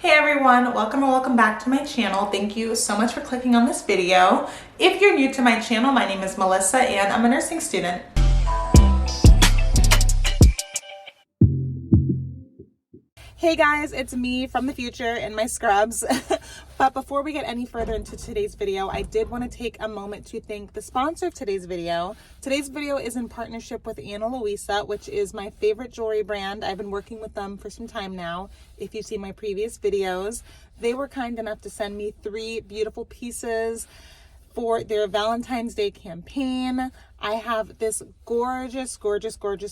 Hey everyone, welcome or welcome back to my channel. Thank you so much for clicking on this video. If you're new to my channel, my name is Melissa and I'm a nursing student. Hey guys, it's me from the future in my scrubs. But before we get any further into today's video, I did want to take a moment to thank the sponsor of today's video. Today's video is in partnership with Louisa, which is my favorite jewelry brand. I've been working with them for some time now. If you've seen my previous videos, they were kind enough to send me 3 beautiful pieces for their Valentine's Day campaign. I have this gorgeous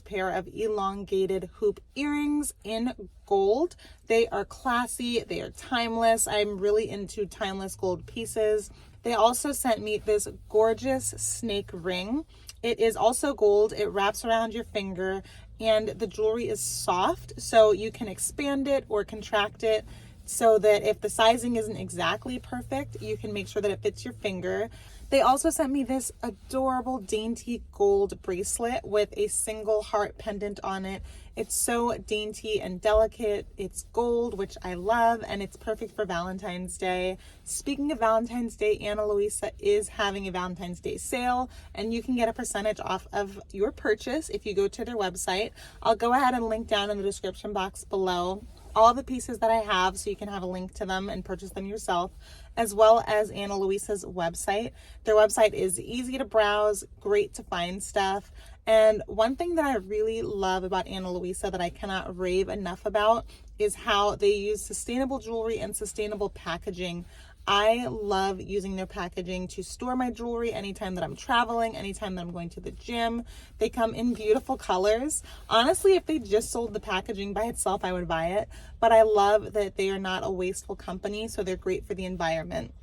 pair of elongated hoop earrings in gold. They are classy, they are timeless. I'm really into timeless gold pieces. They also sent me this gorgeous snake ring. It is also gold. It wraps around your finger and the jewelry is soft, so you can expand it or contract it so that if the sizing isn't exactly perfect, you can make sure that it fits your finger. They also sent me this adorable dainty gold bracelet with a single heart pendant on it. It's so dainty and delicate. It's gold, which I love, and it's perfect for Valentine's Day. Speaking of Valentine's Day, Louisa is having a Valentine's Day sale, and you can get a percentage off of your purchase if you go to their website. I'll go ahead and link down in the description box below all the pieces that I have so you can have a link to them and purchase them yourself, as well as Louisa's website. Their website is easy to browse, great to find stuff. And one thing that I really love about Louisa that I cannot rave enough about is how they use sustainable jewelry and sustainable packaging. I love using their packaging to store my jewelry anytime that I'm traveling, anytime that I'm going to the gym. They come in beautiful colors. Honestly, if they just sold the packaging by itself, I would buy it. But I love that they are not a wasteful company, so they're great for the environment.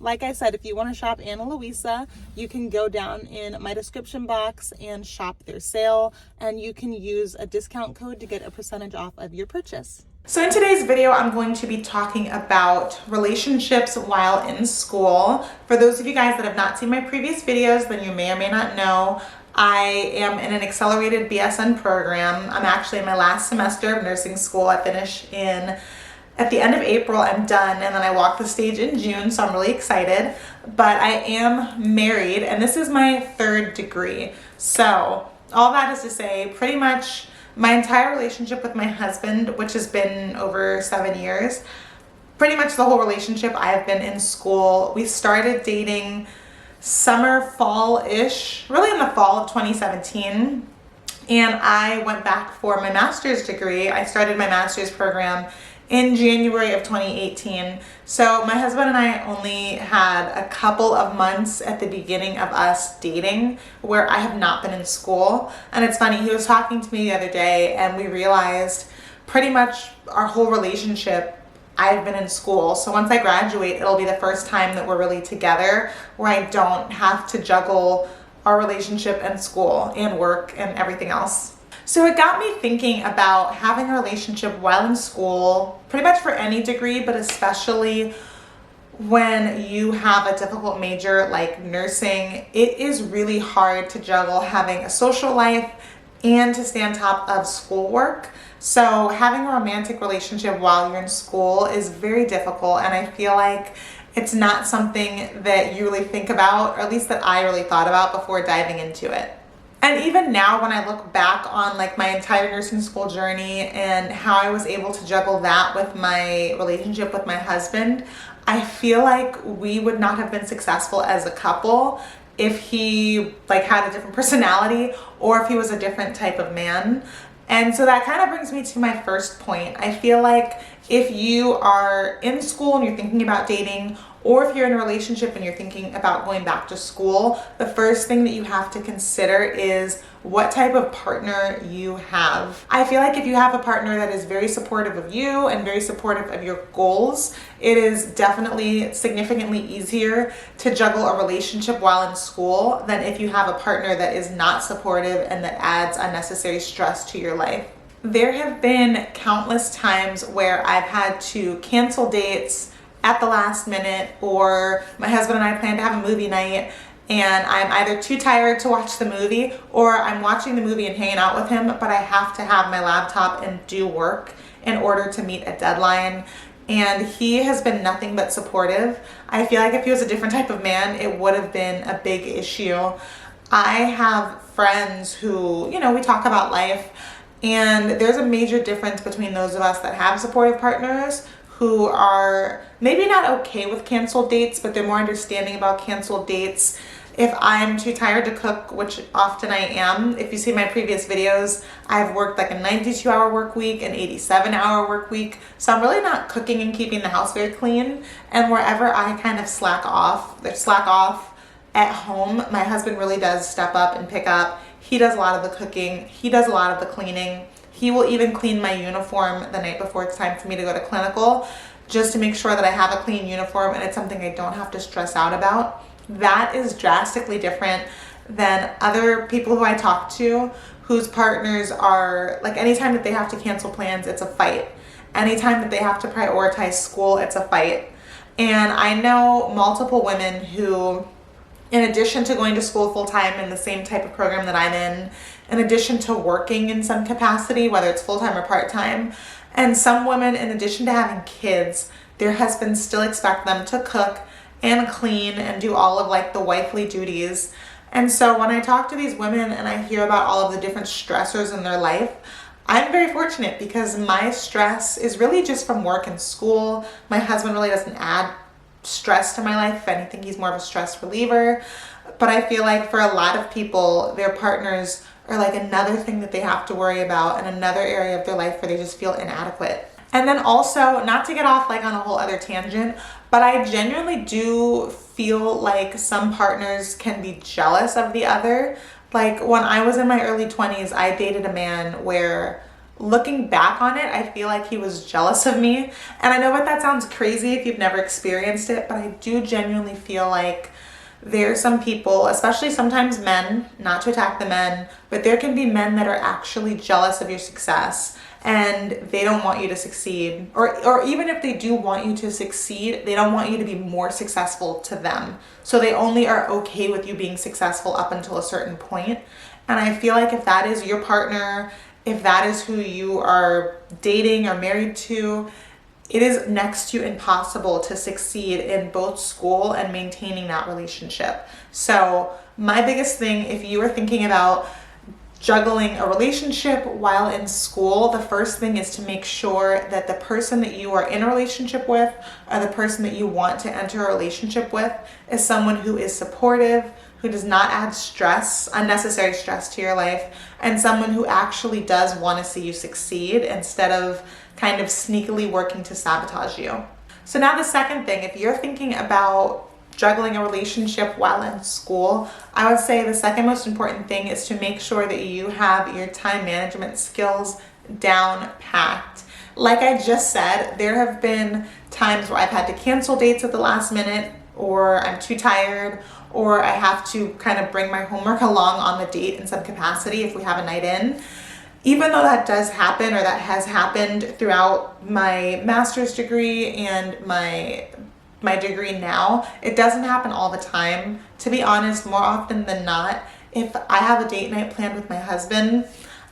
Like I said, if you want to shop Louisa, you can go down in my description box and shop their sale, and you can use a discount code to get a percentage off of your purchase. So in today's video, I'm going to be talking about relationships while in school. For those of you guys that have not seen my previous videos, then you may or may not know, I am in an accelerated BSN program. I'm actually in my last semester of nursing school. I finish at the end of April. I'm done, and then I walk the stage in June, so I'm really excited. But I am married, and this is my 3rd degree. So all that is to say, pretty much my entire relationship with my husband, which has been over 7 years, pretty much the whole relationship, I have been in school. We started dating fall-ish, really in the fall of 2017. And I went back for my master's degree. I started my master's program in January of 2018. So my husband and I only had a couple of months at the beginning of us dating where I have not been in school. And it's funny, he was talking to me the other day and we realized pretty much our whole relationship, I've been in school. So once I graduate, it'll be the first time that we're really together where I don't have to juggle our relationship and school and work and everything else. So it got me thinking about having a relationship while in school, pretty much for any degree, but especially when you have a difficult major like nursing. It is really hard to juggle having a social life and to stay on top of schoolwork. So having a romantic relationship while you're in school is very difficult, and I feel like it's not something that you really think about, or at least that I really thought about before diving into it. And even now when I look back on like my entire nursing school journey and how I was able to juggle that with my relationship with my husband, I feel like we would not have been successful as a couple if he like had a different personality or if he was a different type of man. And so that kind of brings me to my first point. I feel like if you are in school and you're thinking about dating, or if you're in a relationship and you're thinking about going back to school, the first thing that you have to consider is what type of partner you have. I feel like if you have a partner that is very supportive of you and very supportive of your goals, it is definitely significantly easier to juggle a relationship while in school than if you have a partner that is not supportive and that adds unnecessary stress to your life. There have been countless times where I've had to cancel dates at the last minute, or my husband and I plan to have a movie night and I'm either too tired to watch the movie or I'm watching the movie and hanging out with him, but I have to have my laptop and do work in order to meet a deadline. and he has been nothing but supportive. I feel like if he was a different type of man, it would have been a big issue. I have friends who, you know, we talk about life, and there's a major difference between those of us that have supportive partners who are maybe not okay with canceled dates, but they're more understanding about canceled dates. If I'm too tired to cook, which often I am, if you see my previous videos, I've worked like a 92-hour work week, an 87-hour work week. So I'm really not cooking and keeping the house very clean. And wherever I kind of slack off at home, my husband really does step up and pick up. He does a lot of the cooking. He does a lot of the cleaning. He will even clean my uniform the night before it's time for me to go to clinical, just to make sure that I have a clean uniform and it's something I don't have to stress out about. That is drastically different than other people who I talk to whose partners are like, anytime that they have to cancel plans, it's a fight. Anytime that they have to prioritize school, it's a fight. And I know multiple women who, in addition to going to school full time in the same type of program that I'm in addition to working in some capacity, whether it's full time or part time, and some women, in addition to having kids, their husbands still expect them to cook and clean and do all of like the wifely duties. And so when I talk to these women and I hear about all of the different stressors in their life, I'm very fortunate because my stress is really just from work and school. My husband really doesn't add stress to my life. If anything, he's more of a stress reliever. But I feel like for a lot of people, their partners are like another thing that they have to worry about and another area of their life where they just feel inadequate. And then also, not to get off like on a whole other tangent, but I genuinely do feel like some partners can be jealous of the other. Like when I was in my early 20s, I dated a man where, looking back on it, I feel like he was jealous of me. And I know that sounds crazy if you've never experienced it, but I do genuinely feel like there's some people, especially sometimes men, not to attack the men, but there can be men that are actually jealous of your success and they don't want you to succeed. Or even if they do want you to succeed, they don't want you to be more successful to them. So they only are okay with you being successful up until a certain point. And I feel like if that is your partner, if that is who you are dating or married to, it is next to impossible to succeed in both school and maintaining that relationship. So my biggest thing, if you are thinking about juggling a relationship while in school, the first thing is to make sure that the person that you are in a relationship with or the person that you want to enter a relationship with is someone who is supportive, who does not add stress, unnecessary stress to your life, and someone who actually does want to see you succeed instead of kind of sneakily working to sabotage you. So now the second thing, if you're thinking about juggling a relationship while in school, I would say the second most important thing is to make sure that you have your time management skills down packed. Like I just said, there have been times where I've had to cancel dates at the last minute, or I'm too tired, or I have to kind of bring my homework along on the date in some capacity if we have a night in. Even though that does happen, or that has happened throughout my master's degree and my degree now, it doesn't happen all the time. To be honest, more often than not, if I have a date night planned with my husband,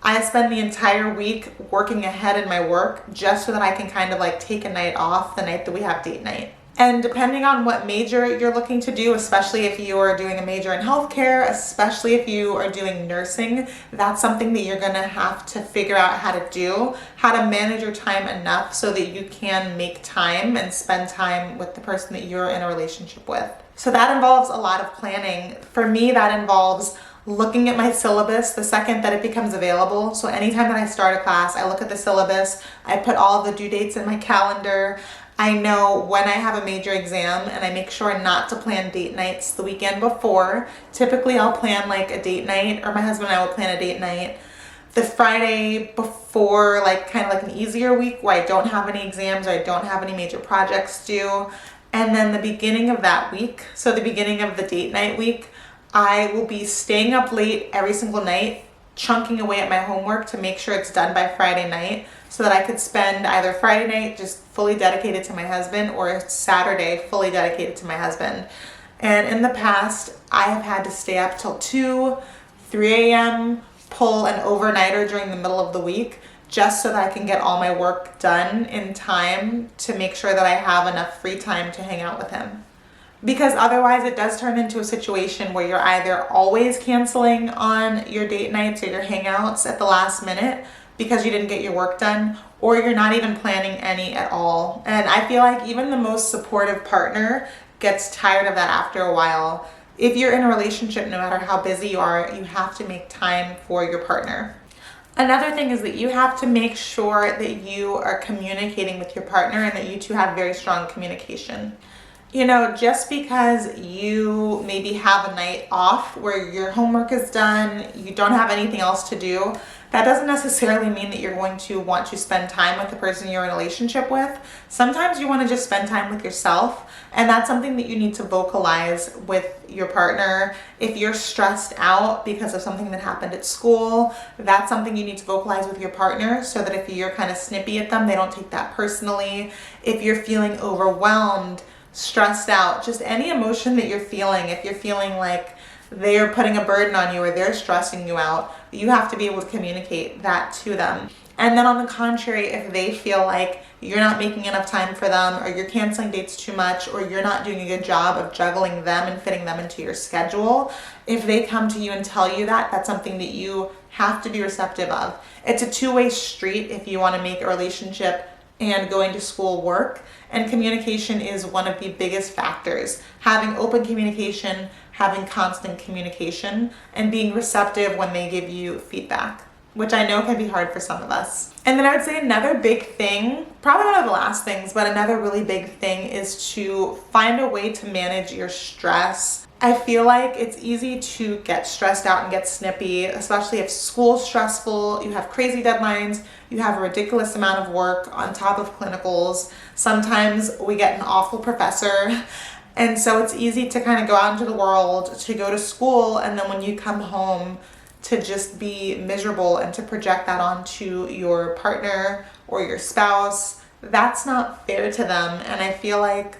I spend the entire week working ahead in my work just so that I can kind of like take a night off the night that we have date night. And depending on what major you're looking to do, especially if you are doing a major in healthcare, especially if you are doing nursing, that's something that you're gonna have to figure out how to do, how to manage your time enough so that you can make time and spend time with the person that you're in a relationship with. So that involves a lot of planning. For me, that involves looking at my syllabus the second that it becomes available. So anytime that I start a class, I look at the syllabus, I put all the due dates in my calendar. I know when I have a major exam, and I make sure not to plan date nights the weekend before. Typically I'll plan like a date night, or my husband and I will plan a date night the Friday before, like kind of like an easier week where I don't have any exams or I don't have any major projects due. And then the beginning of that week, so the beginning of the date night week, I will be staying up late every single night, chunking away at my homework to make sure it's done by Friday night so that I could spend either Friday night just fully dedicated to my husband or Saturday fully dedicated to my husband. And in the past, I have had to stay up till 2, 3 a.m., pull an overnighter during the middle of the week just so that I can get all my work done in time to make sure that I have enough free time to hang out with him. Because otherwise it does turn into a situation where you're either always canceling on your date nights or your hangouts at the last minute because you didn't get your work done, or you're not even planning any at all. And I feel like even the most supportive partner gets tired of that after a while. If you're in a relationship, no matter how busy you are, you have to make time for your partner. Another thing is that you have to make sure that you are communicating with your partner and that you two have very strong communication. You know, just because you maybe have a night off where your homework is done, you don't have anything else to do, that doesn't necessarily mean that you're going to want to spend time with the person you're in a relationship with. Sometimes you want to just spend time with yourself, and that's something that you need to vocalize with your partner. If you're stressed out because of something that happened at school, that's something you need to vocalize with your partner so that if you're kind of snippy at them, they don't take that personally. If you're feeling overwhelmed, stressed out, just any emotion that you're feeling, if you're feeling like they're putting a burden on you or they're stressing you out, you have to be able to communicate that to them. And then on the contrary, if they feel like you're not making enough time for them, or you're canceling dates too much, or you're not doing a good job of juggling them and fitting them into your schedule, if they come to you and tell you that, that's something that you have to be receptive of. It's a two-way street if you want to make a relationship and going to school work, and communication is one of the biggest factors. Having open communication, having constant communication, and being receptive when they give you feedback, which I know can be hard for some of us. And then I would say another big thing, probably one of the last things, but another really big thing is to find a way to manage your stress. I feel like it's easy to get stressed out and get snippy, especially if school's stressful, you have crazy deadlines, you have a ridiculous amount of work on top of clinicals. Sometimes we get an awful professor. And so it's easy to kind of go out into the world, to go to school, and then when you come home, to just be miserable and to project that onto your partner or your spouse. That's not fair to them. And I feel like,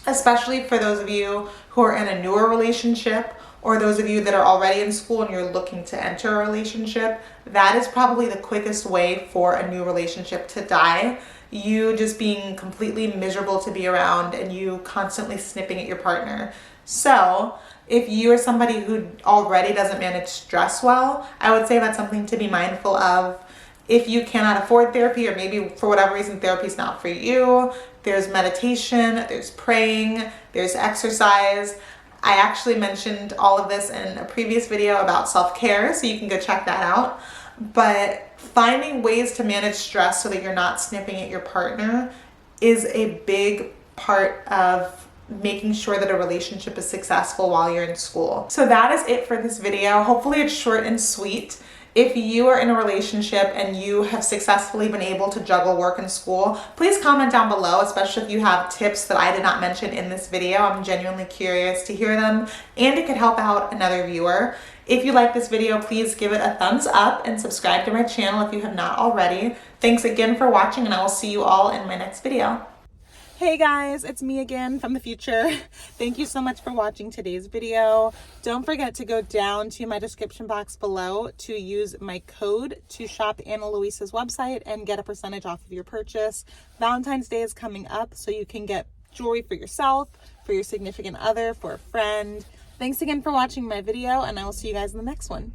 especially for those of you who are in a newer relationship, or those of you that are already in school and you're looking to enter a relationship, that is probably the quickest way for a new relationship to die. You just being completely miserable to be around and you constantly snipping at your partner. So if you are somebody who already doesn't manage stress well, I would say that's something to be mindful of. If you cannot afford therapy, or maybe for whatever reason therapy is not for you, there's meditation, there's praying, there's exercise. I actually mentioned all of this in a previous video about self-care, so you can go check that out. But finding ways to manage stress so that you're not snipping at your partner is a big part of making sure that a relationship is successful while you're in school. So that is it for this video. Hopefully it's short and sweet. If you are in a relationship and you have successfully been able to juggle work and school, please comment down below, especially if you have tips that I did not mention in this video. I'm genuinely curious to hear them, and it could help out another viewer. If you like this video, please give it a thumbs up and subscribe to my channel if you have not already. Thanks again for watching, and I will see you all in my next video. Hey guys, it's me again from the future. Thank you so much for watching today's video. Don't forget to go down to my description box below to use my code to shop Anna Louisa's website and get a percentage off of your purchase. Valentine's Day is coming up, so you can get jewelry for yourself, for your significant other, for a friend. Thanks again for watching my video, and I will see you guys in the next one.